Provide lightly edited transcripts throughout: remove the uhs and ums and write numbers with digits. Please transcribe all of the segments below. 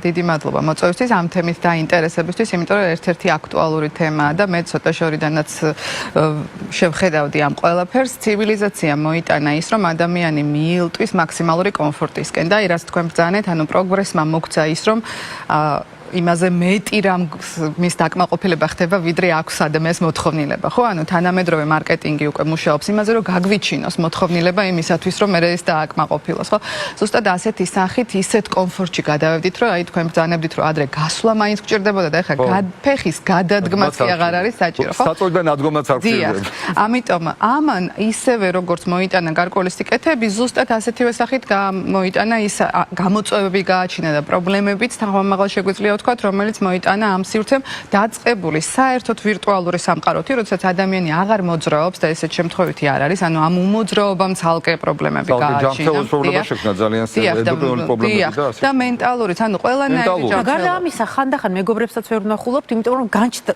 დიდი მადლობა მოწვევისთვის ამ თემით დაინტერესებისთვის, იმიტომ რომ ერთ-ერთი აქტუალური თემაა და მე ცოტა შორიდანაც შევხედავდი ამ ყველაფერს. ცივილიზაცია მოიტანა ის, რომ ადამიანი მიილტვის მაქსიმალური კომფორტისკენ და რაც თქვენ ბრძანეთ, ანუ პროგრესმა მოგცა ის, რომ იმაზე მეტი რამ მის დაკმაყოფილება ხდება, ვიდრე აქვს ადამიანის მოთხოვნილება, ხო? ანუ თანამედროვე მარკეტინგი უკვე მუშაობს იმაზე, რომ გაგვიჩინოს მოთხოვნილება იმისათვის, რომ მე ეს დააკმაყოფილოს, ხო? ზუსტად ასეთი სახით, ისეთ კომფორტში გადავედით, რომ აი თქვენ ბრძანებდით, რომ ადრე გასვლა მაინც გჭირდებოდა და ეხლა ფეხის გადადგმაც აღარ არის საჭირო, ხო? საწოლიდან ადგომაც არ გჭირდება. ამიტომ ამან ისევე როგორც მოიტანა გარკვეული სიკეთეები, ზუსტად ასეთივე სახით მოიტანა ის გამოწვევები გააჩინა და პრობლემებიც თანამაღალ შეგვიძლია რომელიც მოიტანა ამ სივრცემ დაწყებული საერთოდ ვირტუალური სამყაროთი, როდესაც ადამიანი აღარ მოძრაობს და ესეთ შემთხვევითი არ არის, ანუ ამ უმოძრაობამ ცალკე პრობლემები გააჩინა. და მენტალურიც, ანუ ყველანაირი ჯანმრთელობა. გარდა ამისა, ხანდახან მეგობრებსაც ვერ ვნახულობთ, იმიტომ რომ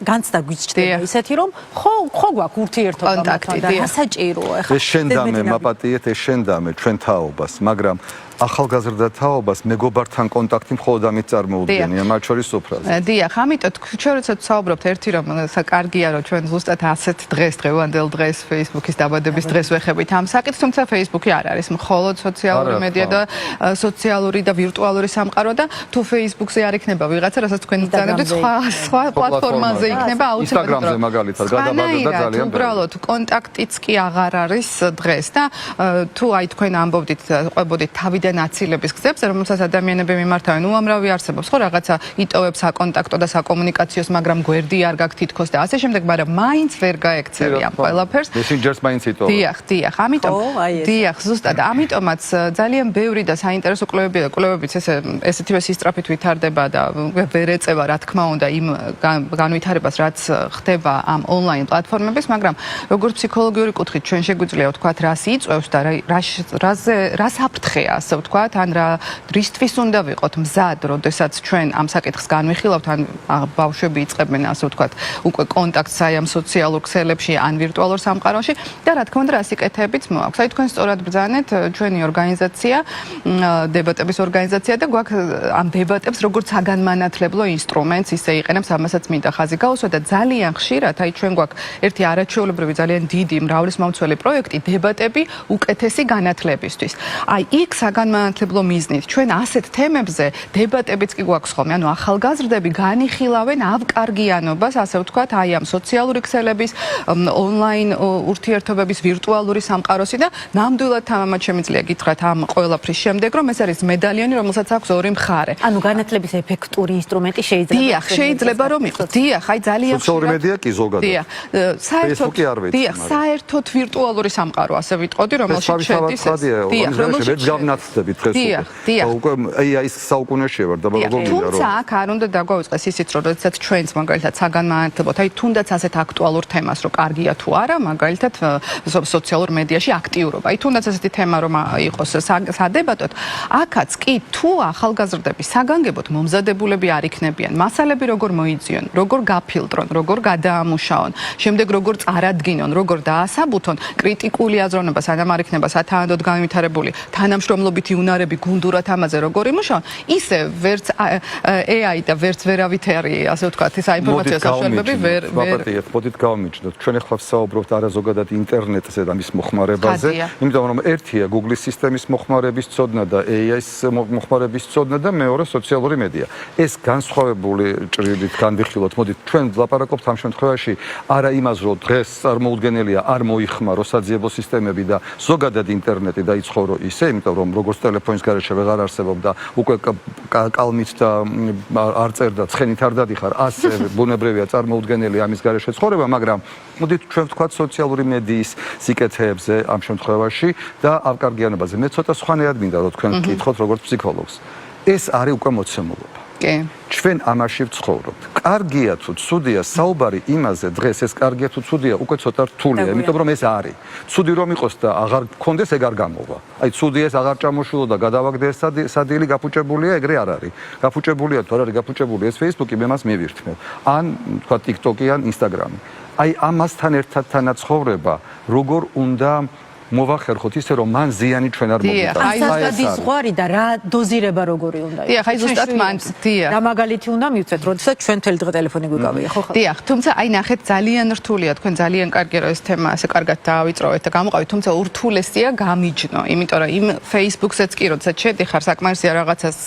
განცდა გვიჩნდება ისეთი, რომ ხო გვაქვს ურთიერთობა კონტაქტი, საჭიროა. ეს შენდამე მაპატიეთ, ეს შენდამე ჩვენ თაობას, მაგრამ ახალგაზრდა თაობას მეგობართან კონტაქტი მხოლოდ ამით წარმოუდგენია, მათ შორის სუფრაზე. დიახ, ამიტომ ჩვენ როდესაც ვსაუბრობთ ერთი რომ კარგია რომ ჩვენ ზუსტად ასეთ დღევანდელ დღეს Facebook-ის დაბადების დღეს ვეხებით ამ საკითხს, თუმცა Facebook-ი არ არის მხოლოდ სოციალური მედია და სოციალური და ვირტუალური სამყარო და თუ Facebook-ზე არ იქნება ვიღაცა, რასაც თქვენ ბრძანებთ, სხვა პლატფორმაზე იქნება აუცილებლად. Instagram-ზე მაგალითად გადაბადდა ძალიან უბრალოდ კონტაქტიც კი აღარ არის დღეს და თუ აი თქვენ ამბობდით, ყვებოდით თავი ნაცილების გზებზე, რომელსაც ადამიანები მიმართავენ, უამრავი არსებობს, ხო, რაღაცა იტოვებს საკონტაქტო და საკომუნიკაციოს, მაგრამ გვერდი არ გაქვს თითქოს და ასე შემდეგ, მაგრამ მაინც ვერ გაექცევი ამ ყველაფერს. Messenger-ს მაინც იტოვებს. დიახ, ამიტომ დიახ, ზუსტად, ამიტომაც ძალიან ბევრი და საინტერესო კვლევებიც ესეთივე სისწრაფით ვითარდება და ვერ ეწევა, რა თქმა უნდა, იმ განვითარებას, რაც ხდება ამ ონლაინ პლატფორმების, მაგრამ როგორც ფსიქოლოგიური კუთხით ჩვენ შეგვიძლია ვთქვათ, რას იწვევს და რას აფრთხეა ასე ვთქვათ, ან რისთვის უნდა ვიყოთ მზად, როდესაც ჩვენ ამ საკითხს განვიხილავთ, ან ბავშვები იწყებენ ასე ვთქვათ, უკვე კონტაქტს აი ამ სოციალურ ქსელებში, ან ვირტუალურ სამყაროში და რა თქმა უნდა, რა სიკეთეებიც მოაქვს. აი თქვენ სწორად ბრძანეთ, ჩვენი ორგანიზაცია, დებატების ორგანიზაცია და გვაქვს ამ დებატებს როგორც საგანმანათლებლო ინსტრუმენტს ისე იყენებს, ამასაც მინდა ხაზი გაუსვა და ძალიან ხშირად აი ჩვენ გვაქვს ერთი არაჩვეულებრივი ძალიან დიდი მრავლისმომცველი პროექტი დებატები უკეთესი განათლებისთვის. აი იქ საგანმანათლებლო მიზნით ჩვენ ასეთ თემებზე დებატებიც კი გვაქვს ხოლმე, ანუ ახალგაზრდები განიხილავენ ავკარგიანობას, ასე ვთქვათ, აი ამ სოციალური ქსელების, ონლაინ ურთიერთობების, ვირტუალური სამყაროსი და ნამდვილად თამამად შემიძლია გითხრათ ამ ყველაფრის შემდეგ, რომ ეს არის მედალიონი, რომელსაც აქვს ორი მხარე. ანუ განათლების ეფექტური ინსტრუმენტი შეიძლება. დიახ, შეიძლება რომ იყოს. დიახ, აი ძალიან სოციალური მედია კი ზოგადად. დიახ, საერთოდ ვირტუალური სამყარო, ასე ვიტყოდი, რომელშიც შედის ეს. ნაცდებით დღეს უკვე AI-ის საუკუნეში ვარ და მოგონია რომ თუმცა აქ არ უნდა დაგვაუწყდეს ისიც რომ როდესაც ჩვენს მაგალითად საგანმანათლებლოთ აი თუნდაც ასეთ აქტუალურ თემას რომ კარგია თუ არა მაგალითად სოციალურ მედიაში აქტიურობა აი თუნდაც ასეთი თემა რომ იყოს სადებატოდ აქაც კი თუ ახალგაზრდები საგანგებოდ მომზადებულები არ იქნებიან მასალები როგორ მოიძიონ როგორ გაფილტრონ როგორ გადაამუშაონ შემდეგ როგორ წარადგინონ როგორ დაასაბუთონ კრიტიკული აზროვნება სანამ არ იქნება სათანადოდ განვითარებული თანამშრომლობითი უნარები გუნდურად ამაზე როგორ იმუშაონ, ისე ვერც AI და ვერც ვერავითარი, ასე ვთქვათ, ეს საინფორმაციო საშუალებები ვერ მოდით გავმიჯნოთ. ჩვენ ახლა ვსაუბრობთ არაზოგადად ინტერნეტზე და მის მოხმარებაზე, იმიტომ რომ ერთია Google-ის სისტემის მოხმარების ცოდნა და AI-ის მოხმარების ცოდნა და მეორე სოციალური მედია. ეს განსხვავებული ჭრილით განვიხილოთ. მოდით ჩვენ ვლაპარაკობთ ამ შემთხვევაში არა იმას, რომ დღეს წარმოუდგენელია არ მოიხმარო საძიებო სისტემები და ზოგადად ინტერნეტი დაიწყო ისე, იმიტომ რომ როგორც ტელეფონის გარეშე ვეღარ არსებობდა, უკვე კალმით და არ წერდა, ცხენით არ დადიხარ, ასე ბუნებრივია წარმოუდგენელი ამის გარეშე ცხოვრება, მაგრამ მოდით ჩვენ ვთქვათ სოციალური მედიის სიკეთეებზე ამ შემთხვევაში და ავკარგიანობაზე. მე ცოტა სხვანაირად მინდა რომ თქვენ გკითხოთ როგორც ფსიქოლოგს. ეს არის უკვე მოცემულობა. ჩვენ ამაში ვცხოვრობთ. კარგია თუ ცუდია საუბარი იმაზე დღეს ეს კარგია თუ ცუდია უკვე ცოტა რთულია, იმიტომ რომ ეს არის. ცუდი რომ იყოს და აღარ გქონდეს ეგ არ გამოვა. აი ცუდი ეს აღარ ჩამოშულო და გადავაგდე ეს სადილი გაფუჭებულია, ეგრე არ არის. გაფუჭებულია თუ არ არის გაფუჭებული ეს Facebook-ი მე მას მივირთმევ. ან თქვა TikTok-ი ან Instagram-ი. აი ამასთან ერთად თანაცხოვრება, როგორ უნდა მოვახერხოთ ისე რომ მან ზიანი ჩვენ არ მოგიტანოს. აი ეს ზღვარი და რა დოზირება როგორი უნდა იყოს. დიახ, აი ზუსტად მან დიახ. რა მაგალითი უნდა მივცეთ, როდესაც ჩვენ თელი დღე ტელეფონი გვიგავია, ხო ხალხო? დიახ, თუმცა აი ნახეთ ძალიან რთულია, თქვენ ძალიან კარგი რომ ეს თემა ასე კარგად დაავიწროვეთ და გამოყავით, თუმცა ურთულესია გამიჯნო, იმიტომ რომ იმ Facebook-საც კი როდესაც შედიხარ საკმარისია რაღაცას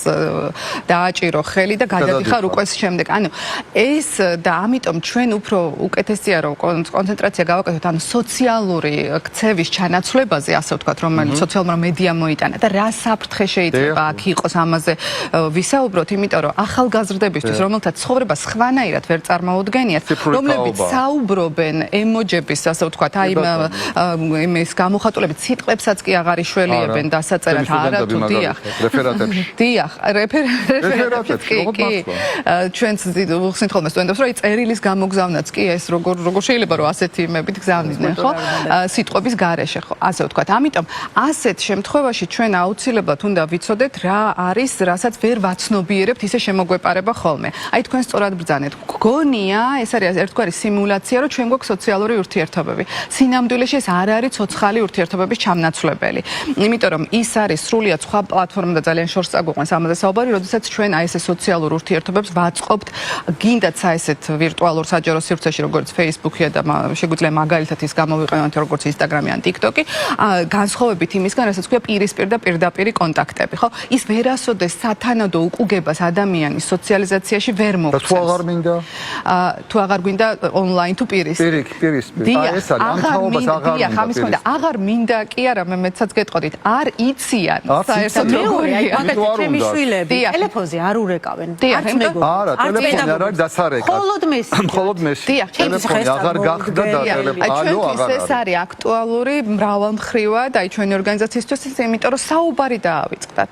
დააჭირო ხელი და გადადიხარ უკვე შემდეგ. ანუ ეს და ამიტომ ჩვენ უფრო უკეთესია რომ კონცენტრაცია გავაკეთოთ ან სოციალური ქცევის ჩანაცვლებაზე, ასე ვთქვათ, რომელიც სოციალურ მედიამ მოიტანა და რა საფრთხე შეიძლება აქ იყოს ამაზე ვისაუბროთ, იმიტომ რომ ახალგაზრდებისთვის, რომელთაც ცხოვრება სხვანაირად ვერ წარმოუდგენიათ, რომლებიც საუბრობენ ემოჯების, ასე ვთქვათ, აი იმის გამოხატულებით სიტყვებსაც კი აღარ იშველიებენ დასაწერად, არა თუ დიახ. რეფერატებში. დიახ, რეფერატებში კი. ჩვენც ვხსნით ხოლმე სტუდენტებს, რომ აი წერილის გამოგზავნაც კი ეს როგორ შეიძლება რომ ასეთი იმებით გზავნიდნენ, ხო? სიტყვების გარეშე, ხო? ასე ვთქვათ. ამიტომ ასეთ შემთხვევაში ჩვენ აუცილებლად უნდა ვიცოდეთ რა არის, რასაც ვერ ვაცნობიერებთ, ისე შემოგვეპარება ხოლმე. აი თქვენ სწორად ბრძანეთ. გგონია, ეს არის ერთგვარი სიმულაცია, რომ ჩვენ გვაქვს სოციალური ურთიერთობები. სინამდვილეში ეს არ არის ცოცხალი ურთიერთობების ჩამნაცვლებელი. იმიტომ რომ ის არის სრულიად სხვა პლატფორმა და ძალიან შორს წაგვიყვანს ამაზე საუბარი, როდესაც ჩვენ აი ესე სოციალურ ურთიერთობებს ვაწყობთ, გინდათ საერთოდ ვირტუალურ საჯარო სივრცეში, როგორც Facebook-ია და შეგვიძლია მაგალითად ის გამოვიყენოთ, როგორც Instagram-ი ან TikTok-ი, განსხვავებით იმისგან, რასაც ქვია პირისპირ და პირდაპირი კონტაქტები, ხო? ის ვერასოდეს სათანადო უკუგებას ადამიანის სოციალიზაციაში ვერ მოგწევს. თუ აღარ მინდა? თუ აღარ გვინდა ონლაინ თუ პირისპირ. პირისპირ. აი ეს არის ამ თაობას აღარ მინდა. აღარ მინდა კი არა, მე მეცაც გეტყოდით, არ იციან საერთოდ მეორე, აი მაგალითად ჩემი შვილები ტელეფონზე არ ურეკავენ. დიახ, არა, ტელეფონი არ არის დასარეკა. მხოლოდ მესიჯი. დიახ, ტელეფონი აღარ გახდა და ტელეფონი ჩვენთვის ეს არის აქტუალური მრავალმხრივად, აი ჩვენი ორგანიზაციისთვის, იმიტომ რომ საუბარი დაავიწყდათ.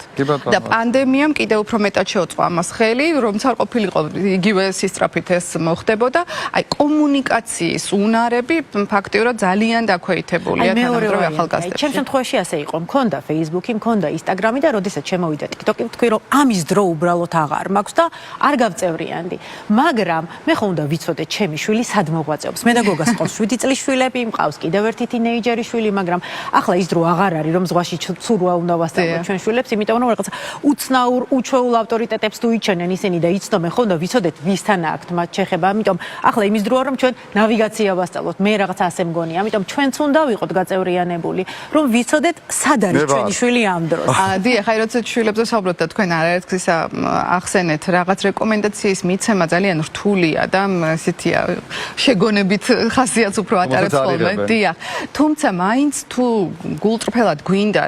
და პანდემიამ კიდევ უფრო მეტად შეუწყო ამას ხელი, რომც არ ყოფილიყო იგივე სისწრაფით ეს მოხდებოდა. აი კომუნიკაციის უნარები ფაქტიურად ძალიან დაქვეითებულია თანამედროვე ახალგაზრდებში. ჩემ შემთხვევაში ასე იყო, მქონდა Facebook-ი, მქონდა Instagram-ი და როდესაც შემოვიდა TikTok-ი, ვთქვი რომ ამის დრო უბრალოდ აღარ მაქვს და არ გავწევრიანდი. მაგრამ მე ხო უნდა ვიცოდე ჩემი შვილი სად მოღვაწეობს. მე და გოგას ყავს 7 წლის შვილები, მყავს კიდევ ერთი თინეიჯერი შვილი, მაგრამ ახლა ის დრო აღარ არის რომ ზღვაში ცურვა უნდა ვასწავლოთ ჩვენ შვილებს, იმიტომ რომ რაღაცა უცნაურ უჩვეულ ავტორიტეტებს თუ იჩენენ ისინი და იცნობენ, ხო უნდა ვიცოდეთ ვისთან აქვთ მათ შეხება. ამიტომ ახლა იმის დროა რომ ჩვენ ნავიგაცია ვასწავლოთ. მე რაღაცა ასე მგონია. ამიტომ ჩვენც უნდა ვიყოთ გაწევრიანებული, რომ ვიცოდეთ სად არის ჩვენი შვილი ამ დროს. დიახ, აი როცა შვილებზე საუბრობთ და თქვენ არაერთ გზის ახსენეთ, რაღაც რეკომენდაციის მიცემა ძალიან რთულია და ესეთია შეგონებით ხასიათს უფრო ატარებს ხოლმე. დიახ. თუმცა მაინც თუ გულწრფელად გვინდა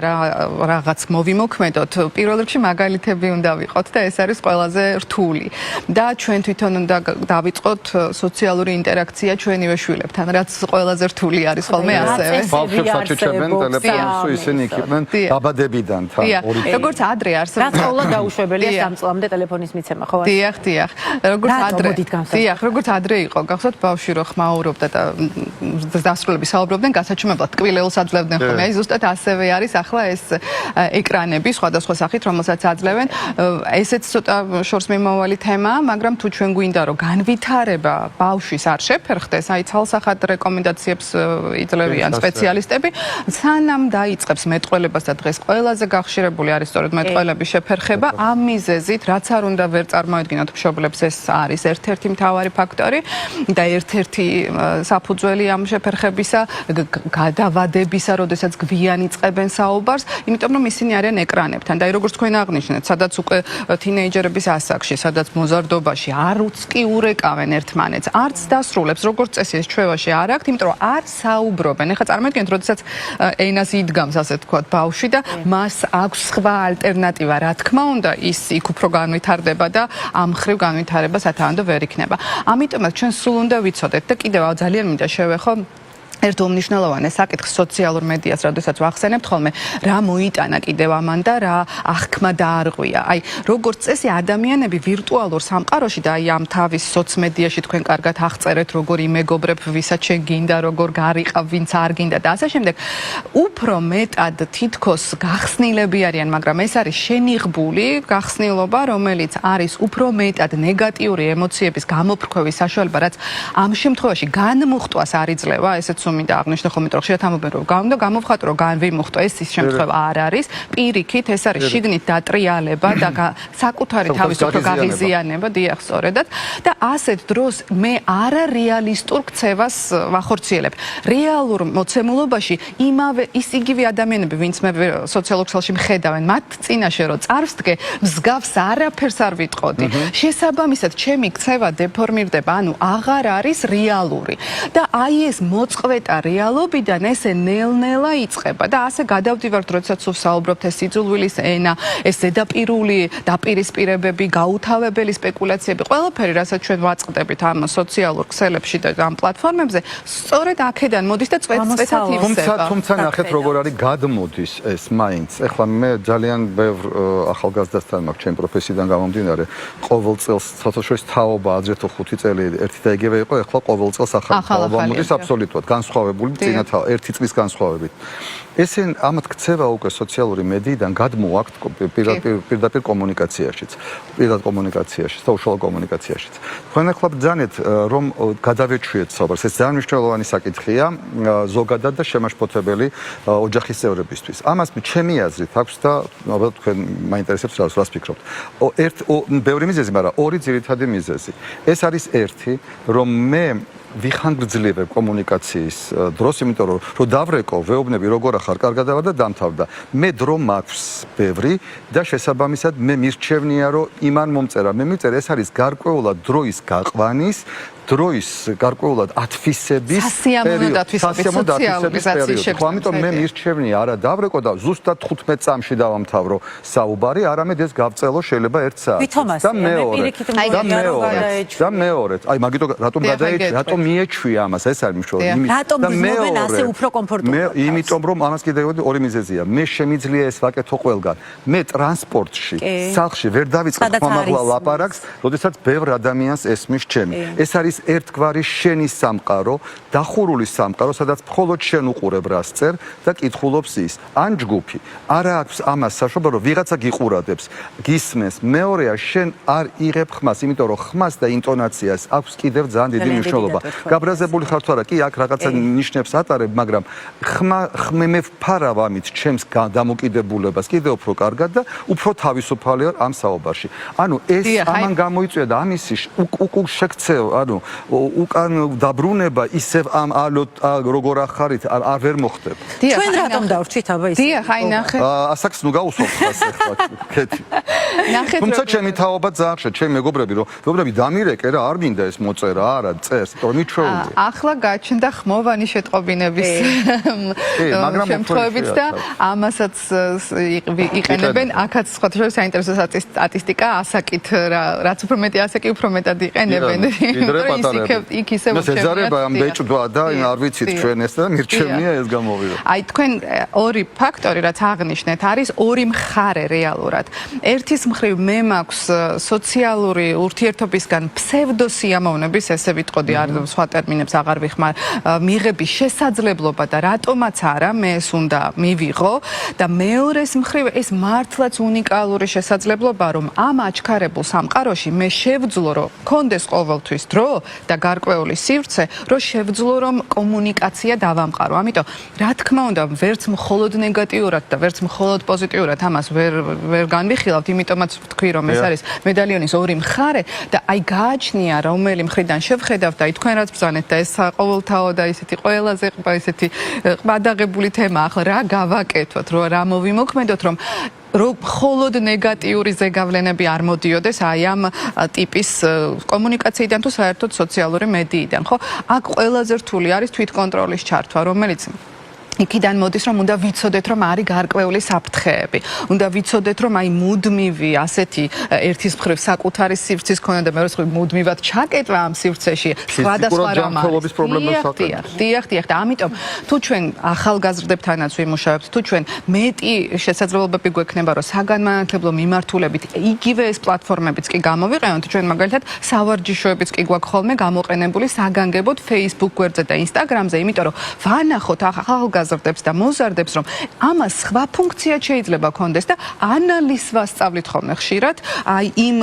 რაღაც მოვიმოქმედოთ, პირველ რიგში მაგალითები უნდა ვიყოთ და ეს არის ყველაზე რთული. და ჩვენ თვითონ უნდა დავიწყოთ სოციალური ინტერაქცია ჩვენივე შვილებთან, რაც ყველაზე რთული არის ხოლმე ასევე. ბავშვებს აჩეჩებენ ტელეფონს, ისინი იქნებიან დაბადებიდან თან. როგორც ადრე არსებობდა. რაც ყოველ დაუშვებელია 3 წლამდე ტელეფონის მიცემა, ხო? დიახ. როგორც ადრე იყო, გახსოვთ ბავშვი რო ხმაურობდა და დასრულების საუბრობდნენ, გასაჩუმებლად ტკბილეულს აძლევდნენ ხოლმე. აი ზუსტად ასევე არის ახლა ეს ეკრანები სხვადასხვა სახით, რომელსაც აძლევენ. ესეც ცოტა შორს მიმავალი თემაა, მაგრამ თუ ჩვენ გვინდა რომ განვითარება ბავშვის არ შეფერხდეს, აი ცალსახად რეკომენდაციებს იძლევიან სპეციალისტები, სანამ დაიწყებს მეტყველებას და დღეს ყველაზე გახშირებული არის სწორედ მეტყველების შეფერხება, ამ მიზეზით, რაც არ უნდა ვერ წარმოედგინოთ მშობლებს, ეს არის ერთ-ერთი მთავარი ფაქტორი და ერთ-ერთი საფუძველი ამ შეფერხებისა, გადავადებისა, როდესაც გვიან იწყებენ საუბარს, იმიტომ რომ ისინი არიან ეკრანებთან. და აი როგორც თქვენ აღნიშნეთ, სადაც უკვე თინეიჯერების ასაკში, სადაც მოზარდობაში არც კი ურეკავენ ერთმანეთს, არც დასრულებს, როგორც წესი ეს ჩვევაში არ აქვთ, იმიტომ რომ არ საუბრობენ. ეხლა წარმოიდგინეთ, როდესაც ენას იდგამს, ასე თქვათ, ბავშვი და მას აქვს სხვა ალტერნატივა, რა თქმა უნდა, ის იქ უფრო განვითარდება და ამ მხრივ განვითარება სათანადო ვერ იქნება. ამიტომაც ჩვენ სულ უნდა ვიცოდეთ და კიდევ ძალიან მინდა შევეხო ერთ უმნიშვნელოვანეს საკითხს სოციალურ მედიას, როდესაც ვახსენებთ ხოლმე, რა მოიტანა კიდევ ამან და რა აღქმა დაარღვია. აი, როგორც წესი, ადამიანები ვირტუალურ სამყაროში და აი ამ თავის სოციმედიაში თქვენ კარგად აღწერეთ, როგორ იმეგობრებ, ვისაც შეგინდა, როგორ გარიყავ, ვინც არ გინდა და ასე შემდეგ. უფრო მეტად თითქოს გახსნილები არიან, მაგრამ ეს არის შენიღბული გახსნილობა, რომელიც არის უფრო მეტად ნეგატიური ემოციების გამოფრქვევის საშუალება, რაც ამ შემთხვევაში განმუხტვას არ იძლევა, ესეც მინდა აღნიშნო ხოლმე რომ ხშირად ამბობენ რომ გავუნდა გამოვხატო რომ განვიმუხტო ეს ის შემთხვევა არ არის პირიქით ეს არის შიგნით დატრიალება და საკუთარი თავისუფლება გაღიზიანება დიახ სწორედად და ასეთ დროს მე არარეალისტურ ქცევას ვახორციელებ რეალურ მოცემულობაში იმავე ის იგივე ადამიანები ვინც მე სოციალურ ქსელში მხედავენ მათ წინაშე რომ წარსდგე მსგავს არაფერს არ ვიტყოდი შესაბამისად ჩემი ქცევა დეფორმირდება ანუ აღარ არის რეალური და აი ეს მოწყვეტა რეალობიდან ესე ნელ-ნელა იწყება და ასე გადავდივართ როდესაც ვსაუბრობთ ეს სიძულვილის ენა ეს ზედაპირული დაპირისპირებები გაუთავებელი სპეკულაციები ყველაფერი რასაც ჩვენ ვაწყდებით ამ სოციალურ ქსელებში და ამ პლატფორმებზე სწორედ აქედან მოდის და წვეთად ივსება თუმცა ნახეთ როგორ არის გადმოდის ეს მაინც ეხლა მე ძალიან ბევრ ახალგაზრდასთან მაქვს ჩემ პროფესიიდან გამომდინარე ყოველ წელს საერთაშორისო თაობა ადრე თუ 5 წელი ერთი და იგივე იყო ეხლა ყოველ წელს ახალი თაობა მოდის აბსოლუტურად განსხვავებული წინა ერთი წლის განსხვავებით ესენ ამათ ქცევა უკვე სოციალური მედიიდან გადმოაქვთ პირდაპირ კომუნიკაციაშიც პირდაპირ კომუნიკაციაში და უშუალო კომუნიკაციაშიც თქვენ ახლა ბრძანეთ რომ გადავეჩვიეთ საუბარს ეს ძალიან მნიშვნელოვანი საკითხია ზოგადად და შემაშფოთებელი ოჯახის წევრებისთვის ამას ჩემი აზრით აქვს და ალბათ თქვენ მაინტერესებს რას ფიქრობთ ბევრი მიზეზი მაგრამ ორი ძირითადი მიზეზი ეს არის ერთი რომ მე ვიხანგრძლივებ კომუნიკაციის დროს, იმიტომ რომ დავრეკო ვეუბნები როგორ ახარ კარგად ავარ და დამთავრდა. მე დრო მაქვს ბევრი და შესაბამისად მე მირჩევნია რომ იმან მომწერა. მე მივწერე ეს არის გარკვეულად დროის გაყვანის დროის გარკვეულად ათვისების პერიოდი. ამიტომ მე მირჩევნია არა დავრეკო და ზუსტად 15 წამში დავამთავრო საუბარი, არამედ ეს გავწელო შეიძლება 1 საათს. და მეორედ, აი მაგიტო რატომ გადაეჭი, რატომ მიეჩვია ამას, ეს არის მნიშვნელოვანი. რატომ გზნობენ ასე უფრო კომფორტულად? იმიტომ რომ ამას კიდევ ორი მიზეზია. მე შემიძლია ეს ვაკეთო ყველგან. მე ტრანსპორტში, სახლში ვერ დავიწყებ ხმამაღლა ლაპარაკს, როდესაც ბევრ ადამიანს ესმის ჩემი. ეს არის ერთგვარი შენი სამყარო, დახურული სამყარო, სადაც მხოლოდ შენ უყურებ რას წერ და კითხულობს ის. ან ჯგუფი არა აქვს ამას საშუალება, რომ ვიღაცა გიყურადებს, გისმენს. მეორეა, შენ არ იღებ ხმას, იმიტომ რომ ხმას და ინტონაციას აქვს კიდევ ძალიან დიდი მნიშვნელობა. გაბრაზებული ხარ თუ არა, კი აქ რაღაცა ნიშნებს ატარებ, მაგრამ მე ვფარავ ამით ჩემს დამოკიდებულებას კიდევ უფრო კარგად და უფრო თავისუფალი ვარ ამ საუბარში. ანუ ეს ამან გამოიწვია და ამისი უკულ შექცევ, ანუ უკან დაბრუნება ისევ ამ როგორ ახარით არ ვერ მოხდება. ჩვენ რატომ დავრჩით აბა ისე? დიახ, აი ნახე. ასაკს ნუ გაუსვამთ ახლა კეთი. ნახეთ თუმცა ჩემი თაობა ძალიან ხშირად ჩემი მეგობრები რომ მეგობრები დამირეკე რა არ მინდა ეს მოწერა არა წერს რომ მიჩვეულდი. ახლა გაჩნდა ხმოვანი შეტყობინების შემთხვევებით და ამასაც იყენებენ აქაც სხვადასხვა საინტერესო სტატისტიკა ასაკით რაც უფრო მეტი ასაკი უფრო მეტად იყენებენ. იქ ისევ ზეზარება ამ ბეჭდვა და არ ვიცით ჩვენ ეს და მირჩევნია ეს გამოვიდა. აი თქვენ ორი ფაქტორი რაც აღნიშნეთ არის ორი მხარე რეალურად. ერთის მხრივ მე მაქვს სოციალური ურთიერთობისგან ფსევდოსიამოვნების ესე ვიტყოდი არ სხვა ტერმინებს აღარ ვიხმარ მიღების შესაძლებლობა და რატომაც არა მე ეს უნდა მივიღო და მეორეს მხრივ ეს მართლაც უნიკალური შესაძლებლობა რომ ამ აჩქარებულ სამყაროში მე შევძლო რომ კონდეს ყოველთვის დრო და გარკვეული სივრცე რომ შევძლო რომ კომუნიკაცია დავამყარო. ამიტომ რა თქმა უნდა ვერც მხოლოდ ნეგატიურად და ვერც მხოლოდ პოზიტიურად ამას ვერ განვიხილავთ, იმიტომაც ვთქვი რომ ეს არის მედალიონის ორი მხარე და აი გააჩნია რომელი მხრიდან შევხედავთ და აი თქვენ რაც ბრძანეთ და ეს ყოველთაო და ისეთი ყველაზე ისეთი ყბადაღებული თემა ახლა რა გავაკეთოთ რომ რა მოვიმოქმედოთ რომ მხოლოდ ნეგატიური ზეგავლენები არ მოდიოდეს აი ამ ტიპის კომუნიკაციიდან თუ საერთოდ სოციალური მედიიდან, ხო? აქ ყველაზე რთული არის თვითკონტროლის ჩართვა, რომელიც იქიდან მოდის რომ უნდა ვიცოდეთ რომ არის გარკვეული საფრთხეები. უნდა ვიცოდეთ რომ აი მუდმივი ასეთი ერთის მხრივ საკუთარი სივრცის ქონა და მეორეს მხრივ მუდმივად ჩაკეტვა ამ სივრცეში სხვადასხვა რამ არის. დიახ და ამიტომ თუ ჩვენ ახალგაზრდებთანაც ვიმუშავებთ, თუ ჩვენ მეტი შესაძლებლობები გვექნება რომ საგანმანათლებლო მიმართულებით იგივე ეს პლატფორმებიც კი გამოვიყენოთ, ჩვენ მაგალითად სავარჯიშოებიც კი გვაქვს ხოლმე გამოყენებული საგანგებოდ Facebook გვერდზე და Instagram-ზე, იმიტომ რომ ვანახოთ ახალგაზრდა ახალგაზრდებს და მოზარდებს, რომ ამას სხვა ფუნქცია შეიძლება ქონდეს და ანალიზს ვასწავლით ხოლმე ხშირად, აი იმ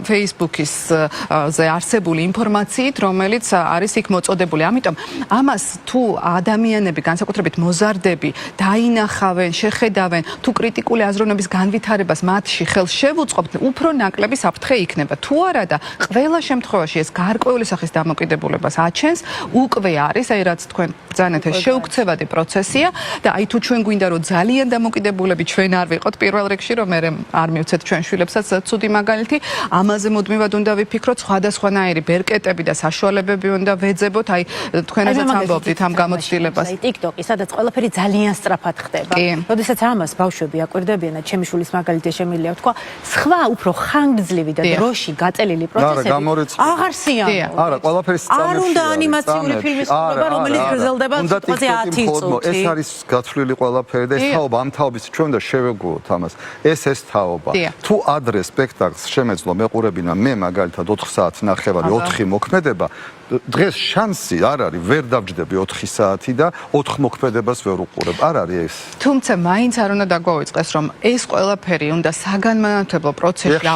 Facebook-ზე არსებული ინფორმაციით, რომელიც არის იქ მოწოდებული. ამიტომ ამას თუ ადამიანები, განსაკუთრებით მოზარდები, დაინახავენ, შეხედავენ, თუ კრიტიკული აზროვნების განვითარებას მათში ხელს შევუწყობთ, უფრო ნაკლები საფრთხე იქნება. თუ არა და ყველა შემთხვევაში ეს გარკვეული სახის დამოკიდებულებას აჩენს, უკვე არის, აი რაც თქვენ ბრძანეთ, ეს შეუქცევადი პროცესია და აი თუ ჩვენ გვინდა რომ ძალიან დამოკიდებულები ჩვენ არ ვიყოთ პირველ რიგში, რომ მე არ მივცეთ ჩვენ შვილებსაც ცუდი მაგალითი, ამაზე მუდმივად უნდა ვიფიქროთ, სხვადასხვანაირი ბერკეტები და საშუალებები უნდა ვეძებოთ, აი თქვენებიც ამბობდით ამ გამოცდილებას. აი TikTok-ი, სადაც ყველაფერი ძალიან სწრაფად ხდება. როდესაც ამას ბავშვები აკვირდებიან, ჩემი შვილის მაგალითი შემიძლია ვთქვა, სხვა უფრო ხანგრძლივი და დროში გაწელილი პროცესები აღარ სიამოვნებთ. არა, ყველაფერი სწამებში. არ უნდა ანიმაციური ფილმის ყურება, რომელიც გრძელდება სიტყვაზე 10 წუთი. ეს არის გათვლილი ყველაფერი და ეს თაობა, ამ თაობის ჩვენ უნდა შევეგუოთ ამას. ეს თაობა. თუ ადრე სპექტაკლს შემეძლო მეყურებინა მე მაგალითად 4 საათს ნახევარი, 4 მოქმედება, დღეს შანსი არ არის, ვერ დავჯდები 4 საათი და 4 მოქმედებას ვერ უყურებ. არ არის ეს. თუმცა მაინც არ უნდა დაგვაუწყდეს, რომ ეს ყველაფერი უნდა საგანმანათლებლო პროცესში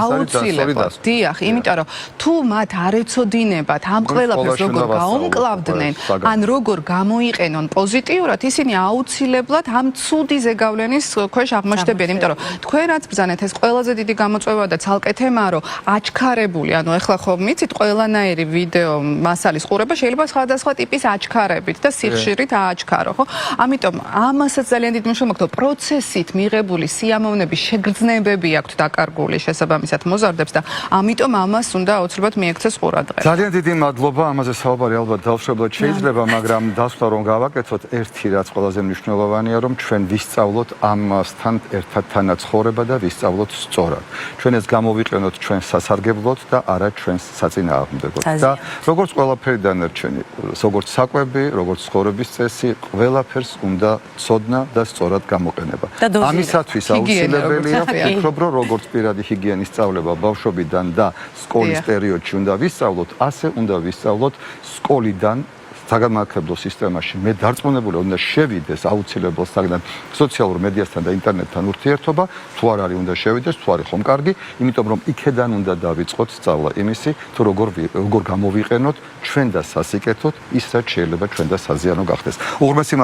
აუცილებლად. დიახ, იმიტომ რომ თუ მათ არ ეცოდინებათ ამ ყველაფერს როგორ გაუმკლავდნენ, ან როგორ გამოიყენონ პოზიტიურად, ისინი აუცილებლად ამ ცუდი ზეგავლენის ქვეშ აღმოჩნდებიან, იმიტომ რომ თქვენ რაც ბრძანეთ, ეს ყველაზე დიდი გამოწვევა და ცალკე თემაა, რომ აჩქარებული, ანუ ეხლა ხო მიცით ყველანაირი ვიდეო მასალის ყურება შეიძლება სხვადასხვა ტიპის აჩქარებით და სიხშირით ააჩქარო, ხო? ამიტომ ამასაც ძალიან დიდი მნიშვნელობა აქვს, პროცესით მიღებული სიამოვნების შეგრძნებები აქვთ დაკარგული შესაბამისად მოზარდებს და ამიტომ ამას უნდა აუცილებლად მიექცეს ყურადღება. ძალიან დიდი მადლობა, ამაზე საუბარი ალბათ დავშრობლად შეიძლება, მაგრამ დასვლა რომ გავაკეთოთ, ერთი რაც ყველაზე მნიშვნელოვანია, რომ ჩვენ ვისწავლოთ ამასთან ერთად თანაცხოვრება და ვისწავლოთ სწორად. ჩვენ ეს გამოვიყენოთ ჩვენ სასარგებლოდ და არა ჩვენს საწინააღმდეგოდ. და როგორც ყველაფერი დანარჩენი, როგორც საკვები, როგორც ცხოვრების წესი, ყველაფერს უნდა ცოდნა და სწორად გამოყენება. ამისათვის აუცილებელია, ვფიქრობ, რომ როგორც პირადი ჰიგიენის სწავლება ბავშვობიდან და სკოლის პერიოდში უნდა ვისწავლოთ, ასე უნდა ვისწავლოთ სკოლიდან საგანმანათლებლო სისტემაში. მე დარწმუნებული უნდა შევიდეს აუცილებლად საგან სოციალურ მედიასთან და ინტერნეტთან ურთიერთობა, თუ არ არის უნდა შევიდეს, თუ არის ხომ კარგი, იმიტომ რომ იქედან უნდა დავიწყოთ სწავლა იმისი, თუ როგორ გამოვიყენოთ ჩვენ და სასიკეთოთ, ის რაც შეიძლება ჩვენ და საზიანო გახდეს. უღრმესი